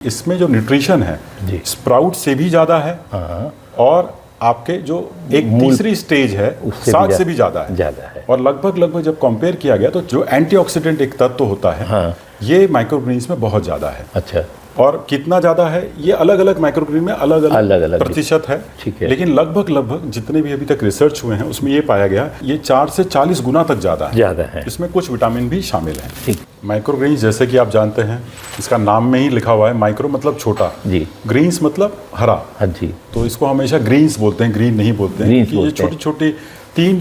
इसमें जो न्यूट्रिशन है स्प्राउट से भी ज़्यादा है। और आपके जो एक तीसरी स्टेज है साग से भी ज़्यादा है। और लगभग जब कंपेयर किया गया तो जो एंटीऑक्सीडेंट एक तत्व होता है ये माइक्रोग्रीन्स में बहुत ज़्यादा है। अच्छा। और कितना ज़्यादा है ये अलग अलग माइक्रोग्रीन में अलग अलग प्रतिशत है। ठीक है। लेकिन लगभग जितने भी अभी तक रिसर्च हुए हैं उसमें ये पाया गया ये 4 से 40 गुना तक ज़्यादा है। इसमें कुछ विटामिन भी शामिल हैं। ठीक। माइक्रोग्रीन्स जैसे कि आप जानते हैं इसका नाम में ही लिखा हुआ है माइक्रो मतलब छोटा जी, ग्रीन्स मतलब हरा। हाँ जी। तो इसको हमेशा ग्रीन्स बोलते हैं, ग्रीन नहीं बोलते हैं कि ये छोटी छोटी तीन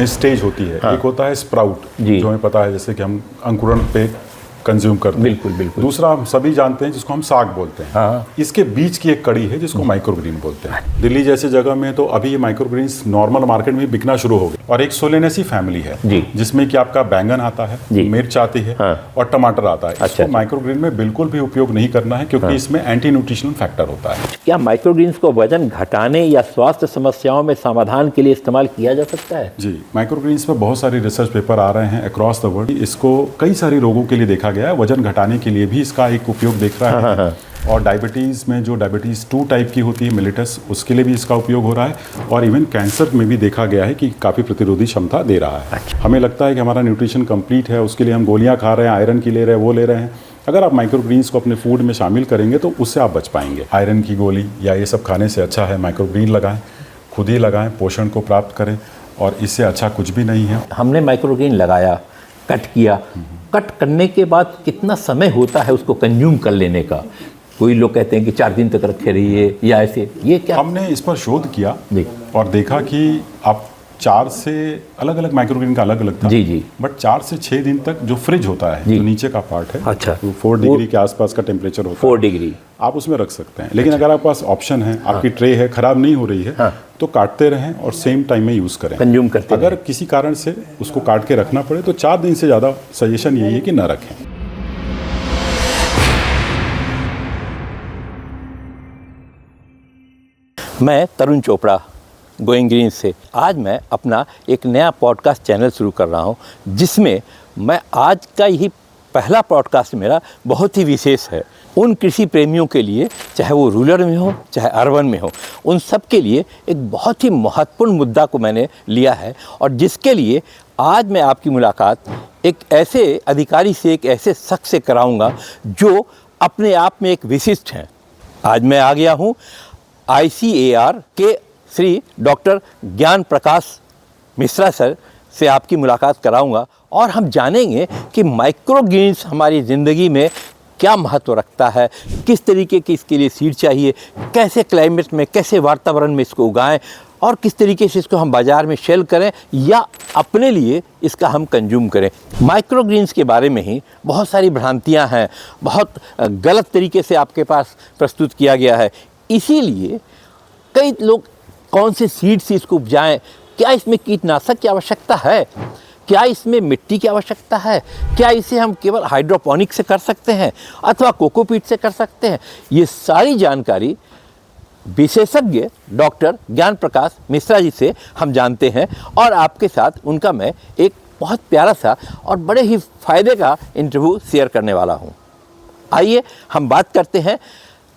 स्टेज होती है। एक होता है स्प्राउट जो हमें पता है जैसे कि हम अंकुरण पे कंज्यूम करते हैं। बिल्कुल। दूसरा हम सभी जानते हैं जिसको हम साग बोलते हैं। इसके बीच की एक कड़ी है जिसको माइक्रोग्रीन बोलते हैं। दिल्ली जैसे जगह में तो अभी ये माइक्रोग्रीन्स नॉर्मल मार्केट में बिकना शुरू हो गए। और एक सोलेनेसी फैमिली है जिसमें कि आपका बैंगन आता है, मिर्च आती है और टमाटर आता है। इसको माइक्रोग्रीन में बिल्कुल भी उपयोग नहीं करना है क्योंकि इसमें एंटी न्यूट्रिशनल फैक्टर होता है। क्या माइक्रोग्रीन्स को वजन घटाने या स्वास्थ्य समस्याओं में समाधान के लिए इस्तेमाल किया जा सकता है? जी, माइक्रोग्रीन्स पर बहुत सारे रिसर्च पेपर आ रहे हैं अक्रॉस द वर्ल्ड। इसको कई सारे रोगों के लिए देखा गया है, वजन घटाने के लिए भी इसका एक उपयोग देख रहा है। और डायबिटीज़ में जो डायबिटीज़ 2 टाइप की होती है मिलिटस, उसके लिए भी इसका उपयोग हो रहा है। और इवन कैंसर में भी देखा गया है कि काफ़ी प्रतिरोधी क्षमता दे रहा है। हमें लगता है कि हमारा न्यूट्रिशन कंप्लीट है, उसके लिए हम गोलियां खा रहे हैं, आयरन की ले रहे हैं, वो ले रहे हैं। अगर आप माइक्रोग्रीन्स को अपने फूड में शामिल करेंगे तो उससे आप बच पाएंगे। आयरन की गोली या ये सब खाने से अच्छा है माइक्रोग्रीन लगाएं, खुद ही लगाएं, पोषण को प्राप्त करें और इससे अच्छा कुछ भी नहीं है। हमने माइक्रोग्रीन लगाया, कट किया, कट करने के बाद कितना समय होता है उसको कंज्यूम कर लेने का? कोई लोग कहते हैं कि 4 दिन तक रखे रहिए या ऐसे, ये क्या? हमने इस पर शोध किया और देखा कि आप 4 से अलग अलग माइक्रोग्रीन का अलग अलग था। जी। बट 4 से 6 दिन तक जो फ्रिज होता है, जो नीचे का पार्ट है, अच्छा, तो 4 डिग्री के आसपास का टेम्परेचर होता है। 4 डिग्री आप उसमें रख सकते हैं। लेकिन अगर आपके पास ऑप्शन है, आपकी ट्रे है, खराब नहीं हो रही है, तो काटते रहें और सेम टाइम में यूज़ करें, कंज्यूम करते अगर किसी कारण से उसको काट के रखना पड़े तो 4 दिन से ज़्यादा सजेशन यही है कि ना रखें। मैं तरुण चोपड़ा गोइंग ग्रीन से आज मैं अपना एक नया पॉडकास्ट चैनल शुरू कर रहा हूं जिसमें मैं आज का यही पहला पॉडकास्ट मेरा बहुत ही विशेष है। उन कृषि प्रेमियों के लिए, चाहे वो रूरल में हो चाहे अर्बन में हो, उन सब के लिए एक बहुत ही महत्वपूर्ण मुद्दा को मैंने लिया है और जिसके लिए आज मैं आपकी मुलाकात एक ऐसे अधिकारी से, एक ऐसे शख्स से कराऊंगा जो अपने आप में एक विशिष्ट हैं। आज मैं आ गया हूँ ICAR के श्री डॉक्टर ज्ञान प्रकाश मिश्रा सर से आपकी मुलाकात कराऊंगा और हम जानेंगे कि माइक्रोग्रीन्स हमारी ज़िंदगी में क्या महत्व रखता है, किस तरीके की इसके लिए सीड चाहिए, कैसे क्लाइमेट में, कैसे वातावरण में इसको उगाएं और किस तरीके से इसको हम बाज़ार में सेल करें या अपने लिए इसका हम कंज्यूम करें। माइक्रोग्रीन्स के बारे में ही बहुत सारी भ्रांतियाँ हैं, बहुत गलत तरीके से आपके पास प्रस्तुत किया गया है। इसीलिए कई लोग कौन से सीड से इसको उपजाएं, क्या इसमें कीटनाशक की आवश्यकता है, क्या इसमें मिट्टी की आवश्यकता है, क्या इसे हम केवल हाइड्रोपोनिक से कर सकते हैं अथवा कोकोपीट से कर सकते हैं, ये सारी जानकारी विशेषज्ञ डॉक्टर ज्ञान प्रकाश मिश्रा जी से हम जानते हैं और आपके साथ उनका मैं एक बहुत प्यारा सा और बड़े ही फ़ायदे का इंटरव्यू शेयर करने वाला हूँ। आइए हम बात करते हैं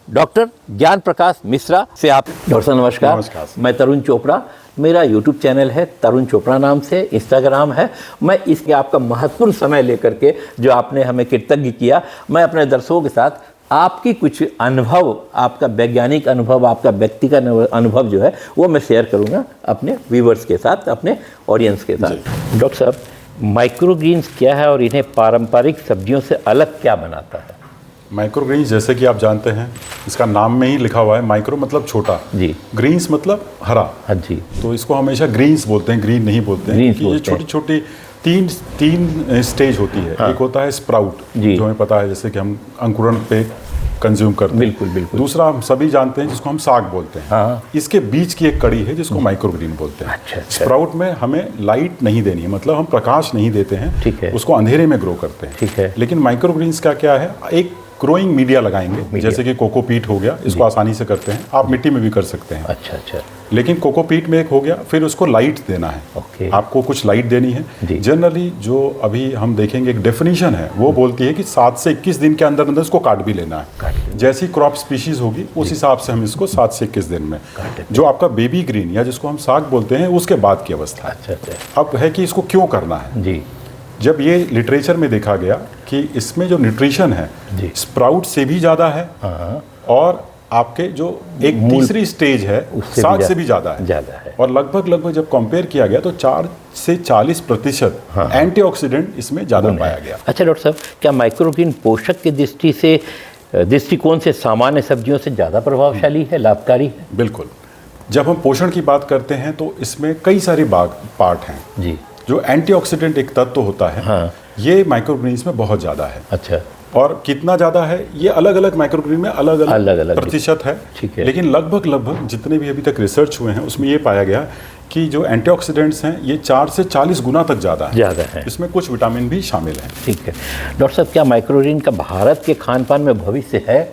डॉक्टर ज्ञान प्रकाश मिश्रा से। आप डॉक्टर साहब नमस्कार। मैं तरुण चोपड़ा, मेरा यूट्यूब चैनल है तरुण चोपड़ा नाम से, इंस्टाग्राम है। मैं इसके आपका महत्वपूर्ण समय लेकर के जो आपने हमें कृतज्ञ किया, मैं अपने दर्शकों के साथ आपकी कुछ अनुभव, आपका वैज्ञानिक अनुभव, आपका व्यक्तिगत अनुभव जो है वो मैं शेयर करूँगा अपने व्यूवर्स के साथ, अपने ऑडियंस के साथ। डॉक्टर साहब, माइक्रोग्रीन्स क्या है और इन्हें पारंपरिक सब्जियों से अलग क्या बनाता है? माइक्रोग्रीन्स जैसे कि आप जानते हैं इसका नाम में ही लिखा हुआ है माइक्रो मतलब छोटा जी, ग्रीन्स मतलब हरा। हाँ जी। तो इसको हमेशा ग्रीन्स बोलते हैं, ग्रीन नहीं बोलते हैं कि ये छोटी छोटी तीन स्टेज होती है। एक होता है स्प्राउट जो हमें पता है जैसे कि हम अंकुरण पे कंज्यूम करते हैं। बिल्कुल। दूसरा हम सभी जानते हैं जिसको हम साग बोलते हैं। इसके बीच की एक कड़ी है जिसको माइक्रोग्रीन बोलते हैं। अच्छा। स्प्राउट में हमें लाइट नहीं देनी है, मतलब हम प्रकाश नहीं देते हैं। ठीक है। उसको अंधेरे में ग्रो करते हैं। ठीक है। लेकिन माइक्रोग्रीन्स का क्या है, एक ग्रोइंग मीडिया लगाएंगे, जैसे कि कोकोपीट हो गया, इसको आसानी से करते हैं, आप मिट्टी में भी कर सकते हैं। अच्छा। लेकिन कोकोपीट में एक हो गया, फिर उसको लाइट देना है। ओके। आपको कुछ लाइट देनी है। जनरली जो अभी हम देखेंगे एक डेफिनेशन है वो बोलती है कि 7 से 21 दिन के अंदर अंदर इसको काट भी लेना है। जैसी क्रॉप स्पीशीज होगी उस हिसाब से हम इसको 7 से 21 दिन में, जो आपका बेबी ग्रीन या जिसको हम साग बोलते हैं उसके बाद की अवस्था। अच्छा। अब है कि इसको क्यों करना है जी। जब ये लिटरेचर में देखा गया कि इसमें जो न्यूट्रिशन है स्प्राउट से भी ज़्यादा है और आपके जो एक तीसरी स्टेज है साग से भी ज़्यादा है और लगभग जब कंपेयर किया गया तो 4 से 40% एंटीऑक्सीडेंट इसमें ज़्यादा पाया गया। अच्छा डॉक्टर साहब, क्या माइक्रोग्रीन पोषक की दृष्टिकोण से सामान्य सब्जियों से ज़्यादा प्रभावशाली है, लाभकारी है? बिल्कुल। जब हम पोषण की बात करते हैं तो इसमें कई सारे पार्ट हैं जी। जो एंटीऑक्सीडेंट एक तत्व होता है ये माइक्रोग्रीन्स में बहुत ज़्यादा है। अच्छा। और कितना ज़्यादा है ये अलग अलग माइक्रोग्रीन में अलग अलग प्रतिशत है। ठीक है। लेकिन लगभग जितने भी अभी तक रिसर्च हुए हैं उसमें ये पाया गया कि जो एंटीऑक्सीडेंट्स हैं ये 4 से 40 गुना तक ज़्यादा है। इसमें कुछ विटामिन भी शामिल हैं। ठीक है डॉक्टर साहब, क्या माइक्रोग्रीन का भारत के खान पान में भविष्य है?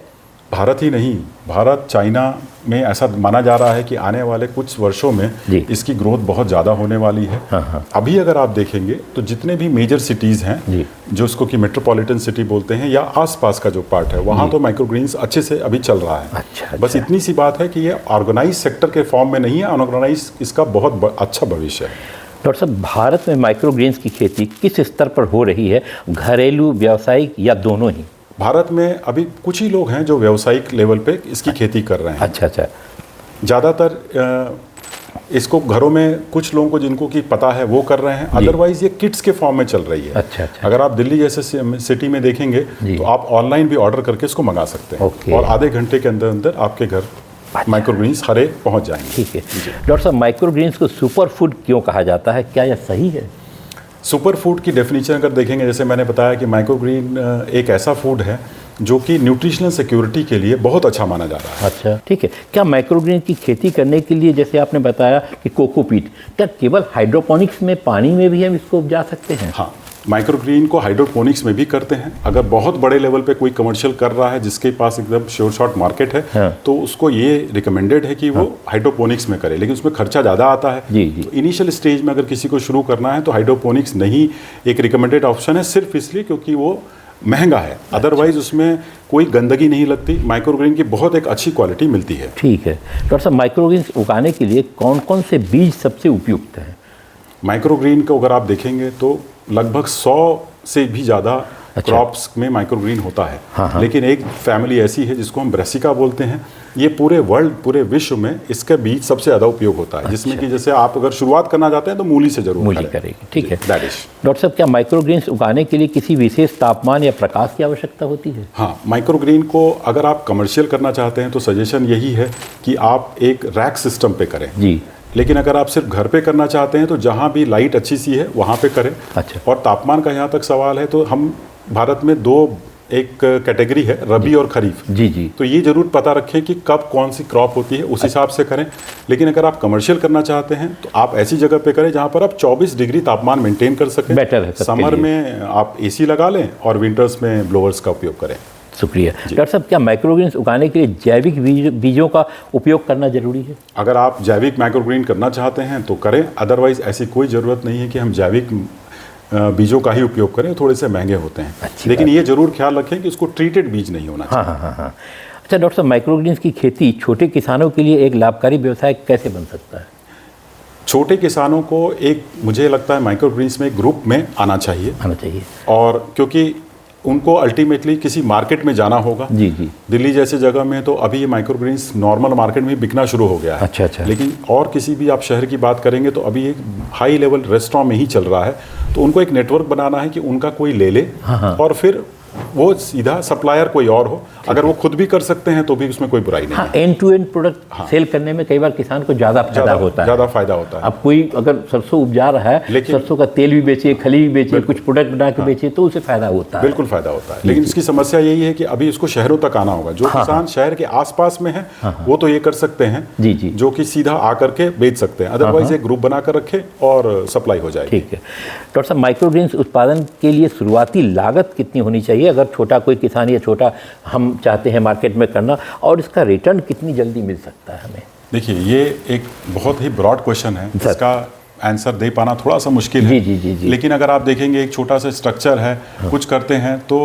भारत ही नहीं, भारत चाइना में ऐसा माना जा रहा है कि आने वाले कुछ वर्षों में इसकी ग्रोथ बहुत ज़्यादा होने वाली है। अभी अगर आप देखेंगे तो जितने भी मेजर सिटीज़ हैं जो इसको कि मेट्रोपॉलिटन सिटी बोलते हैं या आसपास का जो पार्ट है वहाँ तो माइक्रोग्रीन्स अच्छे से अभी चल रहा है। अच्छा। बस इतनी सी बात है कि ये ऑर्गेनाइज सेक्टर के फॉर्म में नहीं है, अनऑर्गेनाइज इसका बहुत अच्छा भविष्य है। डॉक्टर साहब, भारत में माइक्रोग्रीन्स की खेती किस स्तर पर हो रही है, घरेलू, व्यावसायिक या दोनों ही? भारत में अभी कुछ ही लोग हैं जो व्यावसायिक लेवल पे इसकी खेती कर रहे हैं। अच्छा। ज़्यादातर इसको घरों में कुछ लोगों को जिनको कि पता है वो कर रहे हैं, अदरवाइज ये किट्स के फॉर्म में चल रही है। अच्छा। अगर आप दिल्ली जैसे सिटी में देखेंगे तो आप ऑनलाइन भी ऑर्डर करके इसको मंगा सकते हैं और आधे घंटे के अंदर अंदर आपके घर माइक्रोग्रीन्स हरे पहुंच जाएंगे। ठीक है डॉक्टर साहब, माइक्रोग्रीन्स को सुपर फूड क्यों कहा जाता है, क्या यह सही है? सुपर फूड की डेफिनेशन अगर देखेंगे, जैसे मैंने बताया कि माइक्रोग्रीन एक ऐसा फूड है जो कि न्यूट्रिशनल सिक्योरिटी के लिए बहुत अच्छा माना जा रहा है। अच्छा, ठीक है। क्या माइक्रोग्रीन की खेती करने के लिए, जैसे आपने बताया कि कोकोपीट, क्या केवल हाइड्रोपोनिक्स में, पानी में भी हम इसको उपजा सकते हैं? हाँ, माइक्रोग्रीन को हाइड्रोपोनिक्स में भी करते हैं। अगर बहुत बड़े लेवल पे कोई कमर्शियल कर रहा है जिसके पास एकदम श्योर शॉर्ट मार्केट है तो उसको ये रिकमेंडेड है कि वो हाइड्रोपोनिक्स में करे, लेकिन उसमें खर्चा ज़्यादा आता है। जी। तो इनिशियल स्टेज में अगर किसी को शुरू करना है तो हाइड्रोपोनिक्स नहीं एक रिकमेंडेड ऑप्शन है, सिर्फ इसलिए क्योंकि वो महंगा है। अदरवाइज उसमें कोई गंदगी नहीं लगती, माइक्रोग्रीन की बहुत एक अच्छी क्वालिटी मिलती है। ठीक है डॉक्टर साहब, माइक्रोग्रीन उगाने के लिए कौन कौन से बीज सबसे उपयुक्त हैं? माइक्रोग्रीन को अगर आप देखेंगे तो लगभग 100 से भी ज़्यादा क्रॉप्स में माइक्रोग्रीन होता है। लेकिन एक फैमिली ऐसी है जिसको हम ब्रेसिका बोलते हैं, ये पूरे वर्ल्ड, पूरे विश्व में इसका बीज सबसे ज़्यादा उपयोग होता है। जिसमें कि जैसे आप अगर शुरुआत करना चाहते हैं तो मूली से जरूर करेगी। ठीक है डॉक्टर साहब, क्या माइक्रोग्रीन्स उगाने के लिए किसी विशेष तापमान या प्रकाश की आवश्यकता होती है? हाँ, माइक्रोग्रीन को अगर आप कमर्शियल करना चाहते हैं तो सजेशन यही है कि आप एक रैक सिस्टम पे करें जी। लेकिन अगर आप सिर्फ घर पे करना चाहते हैं तो जहाँ भी लाइट अच्छी सी है वहाँ पे करें। अच्छा। और तापमान का यहाँ तक सवाल है तो हम भारत में एक कैटेगरी है, रबी और खरीफ। जी। तो ये जरूर पता रखें कि कब कौन सी क्रॉप होती है, उस हिसाब से करें। लेकिन अगर आप कमर्शियल करना चाहते हैं तो आप ऐसी जगह पे करें जहाँ पर आप 24 डिग्री तापमान मेंटेन कर सकें। बेटर है। समर में आप एसी लगा लें और विंटर्स में ब्लोअर्स का उपयोग करें। शुक्रिया डॉक्टर साहब, क्या माइक्रोग्रीन्स उगाने के लिए जैविक बीजों का उपयोग करना जरूरी है? अगर आप जैविक माइक्रोग्रीन करना चाहते हैं तो करें, अदरवाइज ऐसी कोई ज़रूरत नहीं है कि हम जैविक बीजों का ही उपयोग करें, थोड़े से महंगे होते हैं। लेकिन ये जरूर ख्याल रखें कि उसको ट्रीटेड बीज नहीं होना चाहिए। हाँ। अच्छा डॉक्टर साहब, माइक्रोग्रीन्स की खेती छोटे किसानों के लिए एक लाभकारी व्यवसाय कैसे बन सकता है? छोटे किसानों को मुझे लगता है माइक्रोग्रीन्स में ग्रुप में आना चाहिए। और क्योंकि उनको अल्टीमेटली किसी मार्केट में जाना होगा। जी। दिल्ली जैसे जगह में तो अभी ये माइक्रोग्रीन्स नॉर्मल मार्केट में बिकना शुरू हो गया है। अच्छा। लेकिन और किसी भी आप शहर की बात करेंगे तो अभी एक हाई लेवल रेस्टोरेंट में ही चल रहा है। तो उनको एक नेटवर्क बनाना है कि उनका कोई ले ले और फिर वो सीधा सप्लायर कोई और हो। अगर वो खुद भी कर सकते हैं तो भी उसमें कोई बुराई नहीं है। End to end product sell करने में कई बार किसान को ज़्यादा फायदा होता है। अब कोई अगर सरसों उपजा रहा है, लेकिन सरसों का तेल भी बेचे, खली भी बेचे, कुछ प्रोडक्ट बना के बेचे तो उसे फायदा होता है। बिल्कुल फायदा होता है। लेकिन इसकी समस्या यही है कि अभी इसको शहरों तक आना होगा। जो किसान शहर के आसपास में है वो तो ये कर सकते हैं जी, जो कि सीधा आकर के बेच सकते हैं। अदरवाइज एक ग्रुप बनाकर रखे और सप्लाई हो जाए। ठीक है डॉक्टर साहब, माइक्रोग्रीन्स उत्पादन के लिए शुरुआती लागत कितनी होनी चाहिए अगर छोटा कोई किसान या छोटा हम चाहते हैं मार्केट में करना, और इसका रिटर्न कितनी जल्दी मिल सकता है हमें? देखिए, ये एक बहुत ही ब्रॉड क्वेश्चन है, इसका आंसर दे पाना थोड़ा सा मुश्किल है। जी। लेकिन अगर आप देखेंगे एक छोटा सा स्ट्रक्चर है, कुछ करते हैं तो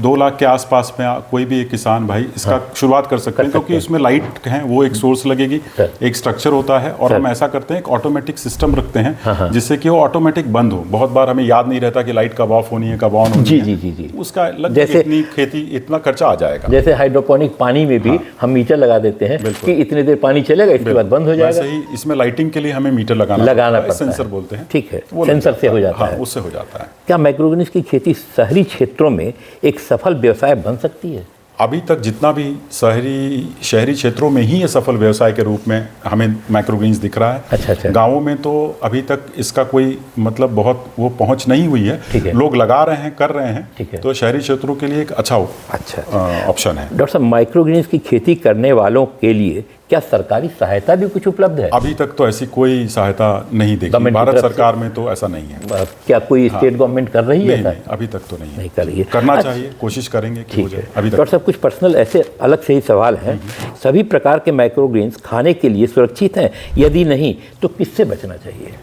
2 लाख के आसपास में कोई भी एक किसान भाई इसका शुरुआत कर सकते हैं, क्योंकि उसमें लाइट है, वो एक सोर्स लगेगी, एक स्ट्रक्चर होता है, और हम ऐसा करते हैं एक ऑटोमेटिक सिस्टम रखते हैं जिससे कि वो ऑटोमेटिक बंद हो। बहुत बार हमें याद नहीं रहता कि लाइट कब ऑफ होनी है, कब ऑन होनी है। जी। उसका लगभग इतनी खेती इतना खर्चा आ जाएगा। जैसे हाइड्रोपोनिक पानी में भी हम मीटर लगा देते हैं कि इतनी देर पानी चलेगा, इसके बाद बंद हो जाएगा। वैसे ही इसमें लाइटिंग के लिए हमें मीटर लगाना पड़ता है, सेंसर बोलते हैं। ठीक है, सेंसर से हो जाता है, उससे हो जाता है। क्या माइक्रोग्रीन्स की खेती शहरी क्षेत्रों में एक सफल व्यवसाय बन सकती है? अभी तक जितना भी शहरी क्षेत्रों में ही ये सफल व्यवसाय के रूप में हमें माइक्रोग्रीन्स दिख रहा है। अच्छा। गाँवों में तो अभी तक इसका कोई मतलब बहुत वो पहुंच नहीं हुई है। लोग लगा रहे हैं, कर रहे हैं, तो शहरी क्षेत्रों के लिए एक अच्छा ऑप्शन है। डॉक्टर साहब, माइक्रोग्रीन्स की खेती करने वालों के लिए क्या सरकारी सहायता भी कुछ उपलब्ध है? अभी तक तो ऐसी कोई सहायता नहीं देखी भारत सरकार में, तो ऐसा नहीं है। क्या कोई स्टेट गवर्नमेंट कर रही है? नहीं, अभी तक तो नहीं कर रही है। करना चाहिए, कोशिश करेंगे कि हो जाए। अभी तक डॉक्टर साहब, कुछ पर्सनल ऐसे अलग से ही सवाल हैं। सभी प्रकार के माइक्रोग्रीन्स खाने के लिए सुरक्षित हैं? यदि नहीं तो किससे बचना चाहिए?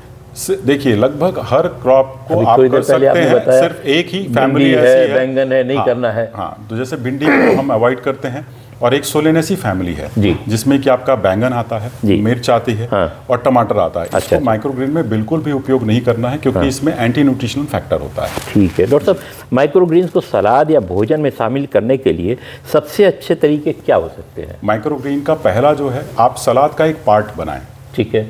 देखिए, लगभग हर क्रॉप को आप कर सकते हैं, सिर्फ एक ही फैमिली ऐसी है, बैंगन है, नहीं करना है। तो जैसे भिंडी को हम अवॉइड करते हैं, और एक सोलेनेसी फैमिली है जिसमें कि आपका बैंगन आता है, मिर्च आती है, और टमाटर आता है। इसको माइक्रोग्रीन में बिल्कुल भी उपयोग नहीं करना है, क्योंकि इसमें एंटी न्यूट्रिशनल फैक्टर होता है। ठीक है डॉक्टर साहब, माइक्रोग्रीन्स को सलाद या भोजन में शामिल करने के लिए सबसे अच्छे तरीके क्या हो सकते हैं? माइक्रोग्रीन का पहला जो है, आप सलाद का एक पार्ट बनाएं। ठीक है।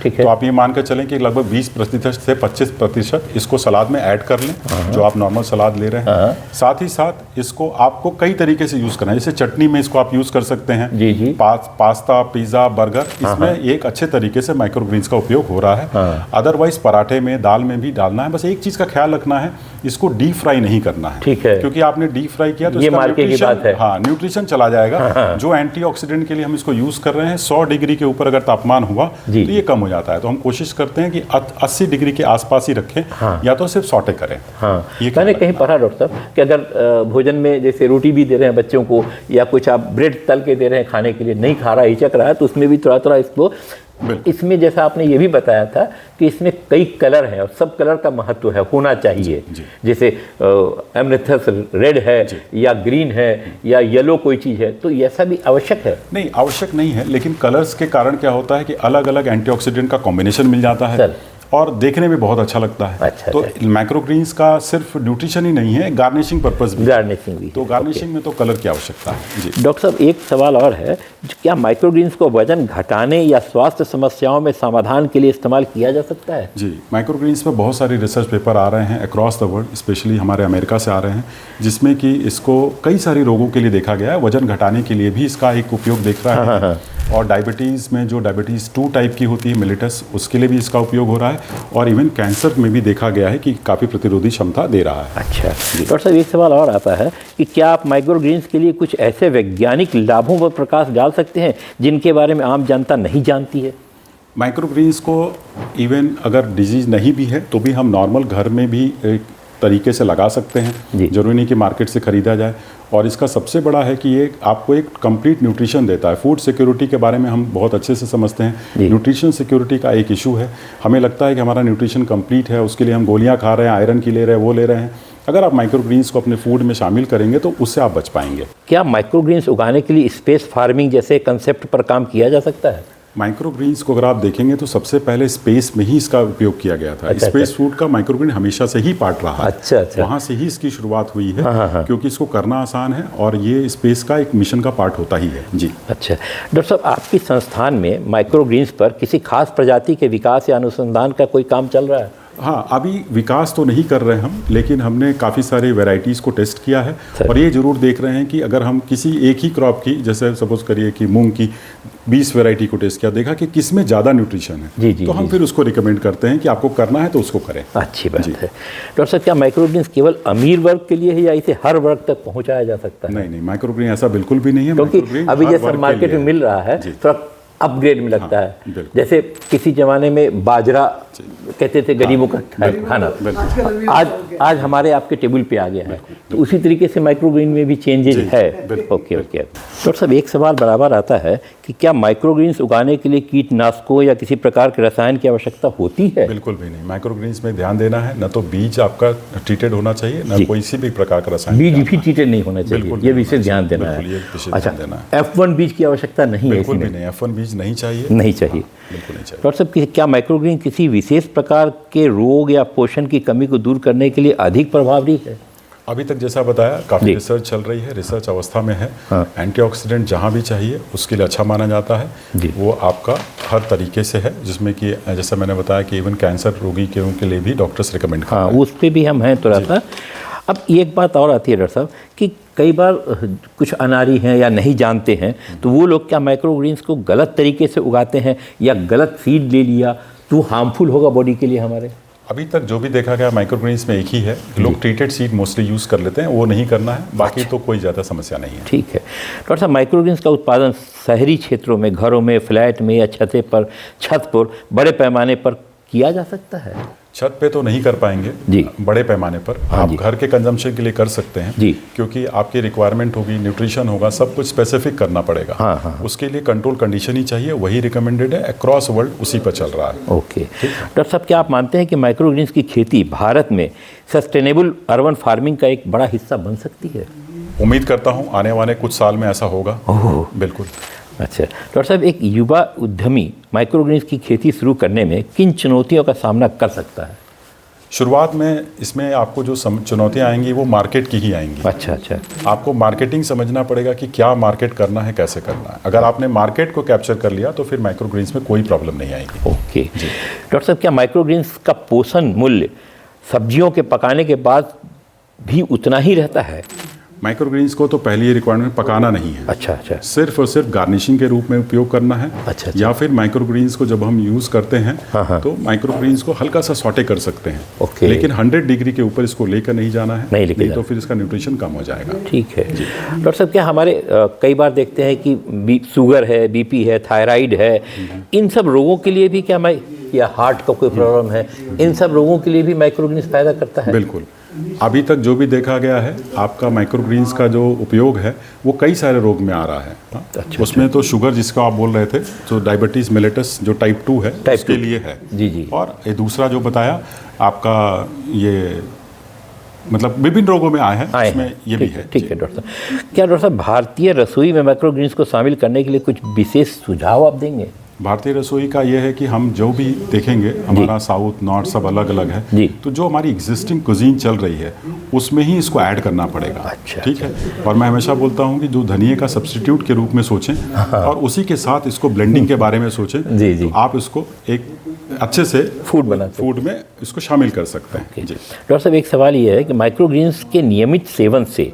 तो आप ये मान कर चलें कि लगभग 20% से 25% इसको सलाद में ऐड कर लें, जो आप नॉर्मल सलाद ले रहे हैं। साथ ही साथ इसको आपको कई तरीके से यूज़ करना है। जैसे चटनी में इसको आप यूज़ कर सकते हैं। जी। पास्ता, पिज़्ज़ा, बर्गर, इसमें एक अच्छे तरीके से माइक्रोग्रीन्स का उपयोग हो रहा है। अदरवाइज पराठे में, दाल में भी डालना है। बस एक चीज़ का ख्याल रखना है, इसको डीप फ्राई नहीं करना है। ठीक है, क्योंकि आपने डीप फ्राई किया तो न्यूट्रिशन चला जाएगा। जो एंटीऑक्सीडेंट के लिए हम इसको यूज़ कर रहे हैं, 100 डिग्री के ऊपर अगर तापमान हुआ तो ये कम हो जाता है। तो हम कोशिश करते हैं कि 80 डिग्री के आसपास ही रखें, या तो सिर्फ सॉटे करें। ये मैंने कहीं पढ़ा डॉक्टर साहब कि अगर भोजन में जैसे रोटी भी दे रहे हैं बच्चों को, या कुछ आप ब्रेड तल के दे रहे हैं खाने के लिए, नहीं खा रहा, हिचक रहा है, तो उसमें भी थोड़ा इसको इसमें जैसा आपने ये भी बताया था कि इसमें कई कलर हैं और सब कलर का महत्व है, होना चाहिए। जैसे एमरेथस रेड है, या ग्रीन है, या येलो कोई चीज़ है, तो ऐसा भी आवश्यक है? नहीं, आवश्यक नहीं है, लेकिन कलर्स के कारण क्या होता है कि अलग अलग एंटीऑक्सीडेंट का कॉम्बिनेशन मिल जाता है और देखने में बहुत अच्छा लगता है। तो माइक्रोग्रीन्स का सिर्फ न्यूट्रिशन ही नहीं है, गार्निशिंग पर्पस भी। तो गार्निशिंग में तो कलर की आवश्यकता है। जी डॉक्टर साहब, एक सवाल और है, क्या माइक्रोग्रीन्स को वजन घटाने या स्वास्थ्य समस्याओं में समाधान के लिए इस्तेमाल किया जा सकता है? जी, माइक्रोग्रीन्स में बहुत सारी रिसर्च पेपर आ रहे हैं अक्रॉस द वर्ल्ड, स्पेशली हमारे अमेरिका से आ रहे हैं, जिसमें कि इसको कई सारे रोगों के लिए देखा गया है। वजन घटाने के लिए भी इसका एक उपयोग देख रहा है। और डायबिटीज़ में जो डायबिटीज़ 2 टाइप की होती है मिलिटस, उसके लिए भी इसका उपयोग हो रहा है। और इवन कैंसर में भी देखा गया है कि काफ़ी प्रतिरोधी क्षमता दे रहा है। अच्छा डॉक्टर साहब, एक सवाल और आता है कि क्या आप माइक्रोग्रीन्स के लिए कुछ ऐसे वैज्ञानिक लाभों पर प्रकाश डाल सकते हैं जिनके बारे में आम जनता नहीं जानती है? माइक्रोग्रीन्स को इवन अगर डिजीज़ नहीं भी है तो भी हम नॉर्मल घर में भी एक तरीके से लगा सकते हैं। जरूरी नहीं कि मार्केट से ख़रीदा जाए। और इसका सबसे बड़ा है कि ये आपको एक कंप्लीट न्यूट्रिशन देता है। फूड सिक्योरिटी के बारे में हम बहुत अच्छे से समझते हैं। न्यूट्रिशन सिक्योरिटी का एक इशू है, हमें लगता है कि हमारा न्यूट्रिशन कंप्लीट है, उसके लिए हम गोलियां खा रहे हैं, आयरन की ले रहे हैं, वो ले रहे हैं। अगर आप माइक्रोग्रीन्स को अपने फूड में शामिल करेंगे तो उससे आप बच पाएंगे। क्या माइक्रोग्रीन्स उगाने के लिए स्पेस फार्मिंग जैसे कंसेप्ट पर काम किया जा सकता है? माइक्रोग्रीन्स को अगर आप देखेंगे तो सबसे पहले स्पेस में ही इसका उपयोग किया गया था। स्पेस फूड का माइक्रोग्रीन हमेशा से ही पार्ट रहा है। वहाँ से ही इसकी शुरुआत हुई है। क्योंकि इसको करना आसान है और ये स्पेस का एक मिशन का पार्ट होता ही है। जी अच्छा डॉक्टर साहब, आपकी संस्थान में माइक्रोग्रीन्स पर किसी खास प्रजाति के विकास या अनुसंधान का कोई काम चल रहा है? हाँ, अभी विकास तो नहीं कर रहे हम, लेकिन हमने काफ़ी सारे वैरायटीज़ को टेस्ट किया है। और ये ज़रूर देख रहे हैं कि अगर हम किसी एक ही क्रॉप की, जैसे सपोज करिए कि मूंग की 20 वैरायटी को टेस्ट किया, देखा कि किसमें ज़्यादा न्यूट्रिशन है, तो हम फिर उसको रिकमेंड करते हैं कि आपको करना है तो उसको करें। अच्छी बात है। डॉक्टर साहब, क्या माइक्रोग्रीन्स केवल अमीर वर्ग के लिए है या इसे हर वर्ग तक पहुँचाया जा सकता है? नहीं, माइक्रोग्रीन ऐसा बिल्कुल भी नहीं है। क्योंकि अभी जैसे मार्केट में मिल रहा है, थोड़ा अपग्रेड में लगता है। बिल्कुल। जैसे किसी ज़माने में बाजरा कहते थे गरीबों का खाना, आज हमारे आपके टेबल पे आ गया है। तो उसी तरीके से माइक्रोग्रीन में भी चेंजेज है। ओके। डॉक्टर साहब, एक सवाल बराबर आता है कि क्या माइक्रोग्रीन्स उगाने के लिए कीटनाशकों या किसी प्रकार के रसायन की आवश्यकता होती है? बिल्कुल भी नहीं। माइक्रोग्रीन्स में ध्यान देना है, न तो बीज आपका ट्रीटेड होना चाहिए, न कोई सी भी प्रकार का रसायन। बीज भी ट्रीटेड नहीं होना चाहिए, ये विशेष ध्यान देना है। अच्छा, F1 बीज की आवश्यकता नहीं है बिल्कुल भी नहीं। F1 बीज नहीं चाहिए, नहीं चाहिए। बिल्कुल नहीं चाहिए। डॉक्टर साहब, क्या माइक्रोग्रीन किसी विशेष प्रकार के रोग या पोषण की कमी को दूर करने के लिए अधिक प्रभावी है? अभी तक जैसा बताया, काफ़ी रिसर्च चल रही है, रिसर्च अवस्था में है। एंटीऑक्सीडेंट जहाँ भी चाहिए उसके लिए अच्छा माना जाता है। वो आपका हर तरीके से है, जिसमें कि जैसा मैंने बताया कि इवन कैंसर रोगी के लिए भी डॉक्टर्स रिकमेंड करते हैं। उस पर भी हम हैं थोड़ा सा। अब एक बात और आती है डॉक्टर साहब कि कई बार कुछ अनारी हैं या नहीं जानते हैं, तो वो लोग क्या माइक्रोग्रीन्स को गलत तरीके से उगाते हैं या गलत सीड ले लिया तो हार्मफुल होगा बॉडी के लिए हमारे? अभी तक जो भी देखा गया माइक्रोग्रीन्स में एक ही है, लोग ट्रीटेड सीड मोस्टली यूज़ कर लेते हैं, वो नहीं करना है। बाकी तो कोई ज़्यादा समस्या नहीं है। ठीक है डॉक्टर साहब, माइक्रोग्रीन्स का उत्पादन शहरी क्षेत्रों में, घरों में, फ्लैट में या छत पर बड़े पैमाने पर किया जा सकता है? छत पे तो नहीं कर पाएंगे जी, बड़े पैमाने पर। आप घर के कंजम्पशन के लिए कर सकते हैं जी, क्योंकि आपकी रिक्वायरमेंट होगी, न्यूट्रिशन होगा, सब कुछ स्पेसिफिक करना पड़ेगा। उसके लिए कंट्रोल कंडीशन ही चाहिए, वही रिकमेंडेड है, अक्रॉस वर्ल्ड उसी पर चल रहा है। ओके डॉक्टर साहब, क्या आप मानते हैं कि माइक्रोग्रीन्स की खेती भारत में सस्टेनेबल अर्बन फार्मिंग का एक बड़ा हिस्सा बन सकती है? उम्मीद करता हूँ आने वाले कुछ साल में ऐसा होगा। बिल्कुल। अच्छा डॉक्टर साहब, एक युवा उद्यमी माइक्रोग्रीन्स की खेती शुरू करने में किन चुनौतियों का सामना कर सकता है? शुरुआत में इसमें आपको जो चुनौतियाँ आएंगी वो मार्केट की ही आएंगी। अच्छा। आपको मार्केटिंग समझना पड़ेगा कि क्या मार्केट करना है, कैसे करना है। अगर आपने मार्केट को कैप्चर कर लिया तो फिर माइक्रोग्रीन्स में कोई प्रॉब्लम नहीं आएगी। ओके डॉक्टर साहब, क्या माइक्रोग्रीन्स का पोषण मूल्य सब्जियों के पकाने के बाद भी उतना ही रहता है? माइक्रोग्रीन्स को तो पहली रिक्वायरमेंट पकाना नहीं है। अच्छा। सिर्फ और सिर्फ गार्निशिंग के रूप में उपयोग करना है। अच्छा। या फिर माइक्रोग्रीन्स को जब हम यूज़ करते हैं तो माइक्रोग्रीन्स को हल्का सा सॉटे कर सकते हैं। ओके। लेकिन 100 डिग्री के ऊपर इसको लेकर नहीं जाना है, नहीं तो फिर इसका न्यूट्रिशन कम हो जाएगा। ठीक है डॉक्टर साहब, क्या हमारे कई बार देखते हैं कि शुगर है, बीपी है, थायराइड है, इन सब रोगों के लिए भी क्या या हार्ट का कोई प्रॉब्लम है, इन सब रोगों के लिए भी माइक्रोग्रीन्स फायदा करता है? बिल्कुल। अभी तक जो भी देखा गया है, आपका माइक्रोग्रीन्स का जो उपयोग है वो कई सारे रोग में आ रहा है। अच्छा, उसमें तो शुगर जिसको आप बोल रहे थे, तो डायबिटीज़ मेलिटस जो टाइप 2 है उसके लिए है। जी। और ये दूसरा जो बताया आपका, ये मतलब विभिन्न रोगों में आए हैं, उसमें ये भी है। ठीक है डॉक्टर साहब, क्या डॉक्टर साहब भारतीय रसोई में माइक्रोग्रीन्स को शामिल करने के लिए कुछ विशेष सुझाव आप देंगे? भारतीय रसोई का ये है कि हम जो भी देखेंगे, हमारा साउथ नॉर्थ सब अलग अलग है जी। तो जो हमारी एग्जिस्टिंग कुजीन चल रही है उसमें ही इसको ऐड करना पड़ेगा। अच्छा, ठीक है। और मैं हमेशा बोलता हूँ कि जो धनिए का सब्स्टिट्यूट के रूप में सोचें और उसी के साथ इसको ब्लेंडिंग के बारे में सोचें। जी। तो आप इसको एक अच्छे से फूड में इसको शामिल कर सकते हैं। जी डॉक्टर साहब, एक सवाल ये है कि माइक्रोग्रीन्स के नियमित सेवन से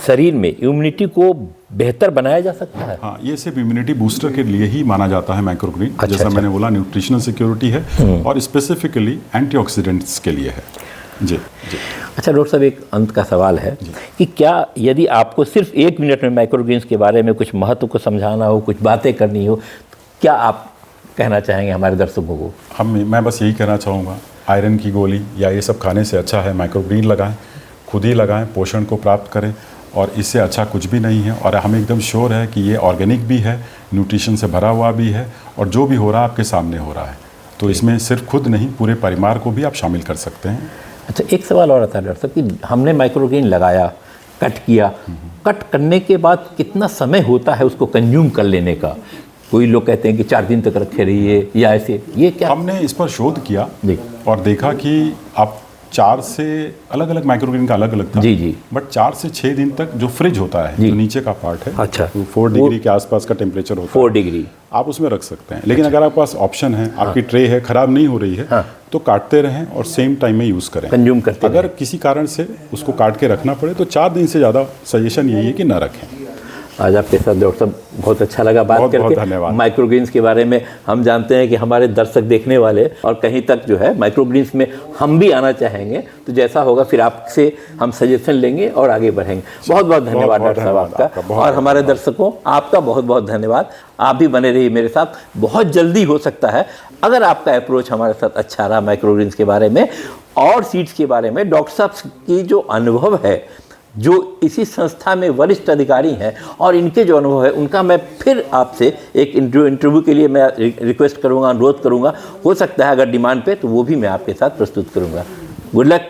शरीर में इम्यूनिटी को बेहतर बनाया जा सकता है? हाँ, ये सिर्फ इम्यूनिटी बूस्टर के लिए ही माना जाता है माइक्रोग्रीन। जैसा मैंने बोला, न्यूट्रिशनल सिक्योरिटी है और स्पेसिफिकली एंटीऑक्सीडेंट्स के लिए है। जी। अच्छा डॉक्टर साहब, एक अंत का सवाल है कि क्या यदि आपको सिर्फ 1 मिनट में माइक्रोग्रीन्स के बारे में कुछ महत्व को समझाना हो, कुछ बातें करनी हो, तो क्या आप कहना चाहेंगे हमारे दर्शकों को? मैं बस यही कहना चाहूँगा, आयरन की गोली या ये सब खाने से अच्छा है माइक्रोग्रीन लगाएं, खुद ही लगाएं, पोषण को प्राप्त करें, और इससे अच्छा कुछ भी नहीं है। और हमें एकदम श्योर है कि ये ऑर्गेनिक भी है, न्यूट्रिशन से भरा हुआ भी है, और जो भी हो रहा है आपके सामने हो रहा है। तो इसमें सिर्फ खुद नहीं, पूरे परिवार को भी आप शामिल कर सकते हैं। अच्छा, एक सवाल और आता है डॉक्टर साहब कि हमने माइक्रोग्रीन लगाया, कट किया, कट करने के बाद कितना समय होता है उसको कंज्यूम कर लेने का? कोई लोग कहते हैं कि 4 दिन तक रखे रहिए या ऐसे, ये क्या? हमने इस पर शोध किया और देखा कि आप 4 से अलग अलग माइक्रोग्रीन का अलग अलग था। जी। बट 4 से 6 दिन तक जो फ्रिज होता है, जो नीचे का पार्ट है, अच्छा, तो 4 डिग्री के आसपास का टेम्परेचर होता है। 4 डिग्री आप उसमें रख सकते हैं। लेकिन अगर आपके पास ऑप्शन है, आपकी ट्रे है, खराब नहीं हो रही है, तो काटते रहें और सेम टाइम में यूज़ करें, कंज्यूम करते अगर किसी कारण से उसको काट के रखना पड़े तो 4 दिन से ज़्यादा सजेशन यही है कि ना रखें। आज आपके साथ डॉक्टर साहब बहुत अच्छा लगा बात बहुत करके। धन्यवाद। माइक्रोग्रीन्स के बारे में हम जानते हैं कि हमारे दर्शक देखने वाले और कहीं तक जो है माइक्रोग्रीन्स में हम भी आना चाहेंगे, तो जैसा होगा फिर आपसे हम सजेशन लेंगे और आगे बढ़ेंगे। बहुत बहुत धन्यवाद डॉक्टर साहब आपका, और हमारे दर्शकों आपका बहुत बहुत धन्यवाद। आप भी बने रहिए मेरे साथ, बहुत जल्दी हो सकता है अगर आपका अप्रोच हमारे साथ अच्छा रहा माइक्रोग्रीन्स के बारे में और सीड्स के बारे में, डॉक्टर साहब की जो अनुभव है, जो इसी संस्था में वरिष्ठ अधिकारी हैं और इनके जो अनुभव है उनका मैं फिर आपसे एक इंटरव्यू के लिए मैं रिक्वेस्ट करूंगा, अनुरोध करूंगा। हो सकता है अगर डिमांड पे तो वो भी मैं आपके साथ प्रस्तुत करूंगा। Good luck.